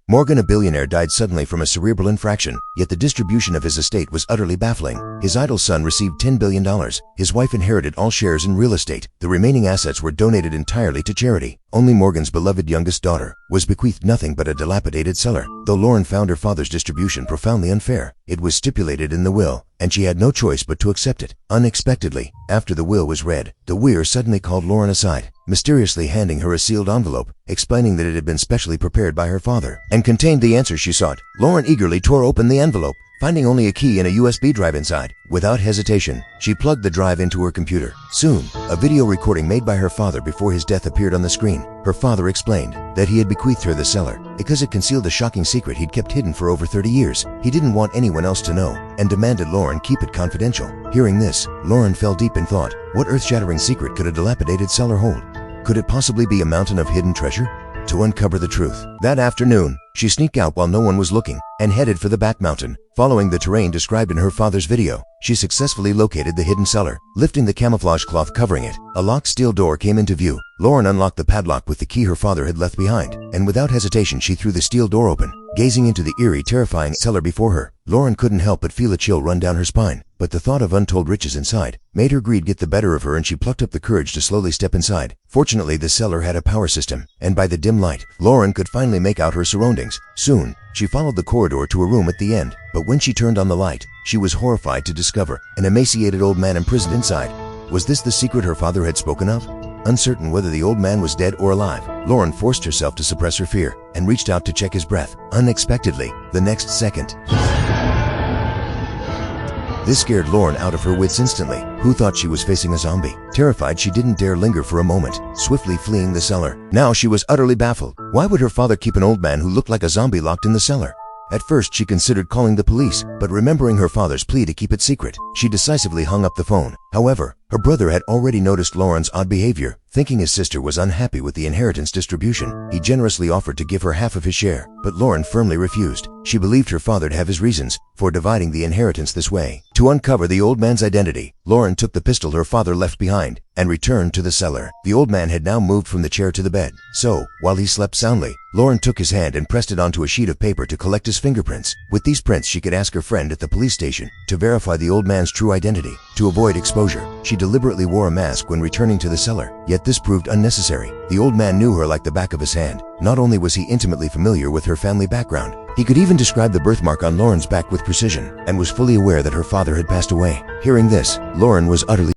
Morgan, a billionaire, died suddenly from a cerebral infraction, yet the distribution of his estate was utterly baffling. His idle son received $10 billion. His wife inherited all shares in real estate. The remaining assets were donated entirely to charity. Only Morgan's beloved youngest daughter was bequeathed nothing but a dilapidated cellar. Though Lauren found her father's distribution profoundly unfair, it was stipulated in the will, and she had no choice but to accept it. Unexpectedly, after the will was read, the weir suddenly called Lauren aside, mysteriously handing her a sealed envelope, explaining that it had been specially prepared by her father and contained the answer she sought. Lauren eagerly tore open the envelope, finding only a key and a USB drive inside. Without hesitation, she plugged the drive into her computer. Soon, a video recording made by her father before his death appeared on the screen. Her father explained that he had bequeathed her the cellar because it concealed a shocking secret he'd kept hidden for over 30 years. He didn't want anyone else to know and demanded Lauren keep it confidential. Hearing this, Lauren fell deep in thought. What earth-shattering secret could a dilapidated cellar hold? Could it possibly be a mountain of hidden treasure? To uncover the truth, that afternoon, she sneaked out while no one was looking and headed for the back mountain. Following the terrain described in her father's video, she successfully located the hidden cellar. Lifting the camouflage cloth covering it, a locked steel door came into view. Lauren unlocked the padlock with the key her father had left behind, and without hesitation she threw the steel door open. Gazing into the eerie, terrifying cellar before her, Lauren couldn't help but feel a chill run down her spine. But the thought of untold riches inside made her greed get the better of her, and she plucked up the courage to slowly step inside. Fortunately, the cellar had a power system, and by the dim light, Lauren could finally make out her surroundings. Soon, she followed the corridor to a room at the end, but when she turned on the light, she was horrified to discover an emaciated old man imprisoned inside. Was this the secret her father had spoken of? Uncertain whether the old man was dead or alive, Lauren forced herself to suppress her fear and reached out to check his breath. Unexpectedly, the next second, this scared Lauren out of her wits instantly. Who thought she was facing a zombie? Terrified, she didn't dare linger for a moment, swiftly fleeing the cellar. Now she was utterly baffled. Why would her father keep an old man who looked like a zombie locked in the cellar? At first, she considered calling the police, but remembering her father's plea to keep it secret, she decisively hung up the phone. However, her brother had already noticed Lauren's odd behavior. Thinking his sister was unhappy with the inheritance distribution, he generously offered to give her half of his share, but Lauren firmly refused. She believed her father to have his reasons for dividing the inheritance this way. To uncover the old man's identity, Lauren took the pistol her father left behind and returned to the cellar. The old man had now moved from the chair to the bed, so, while he slept soundly, Lauren took his hand and pressed it onto a sheet of paper to collect his fingerprints. With these prints, she could ask her friend at the police station to verify the old man's true identity. To avoid exposure, she deliberately wore a mask when returning to the cellar, yet this proved unnecessary. The old man knew her like the back of his hand. Not only was he intimately familiar with her family background, he could even describe the birthmark on Lauren's back with precision, and was fully aware that her father had passed away. Hearing this, Lauren was utterly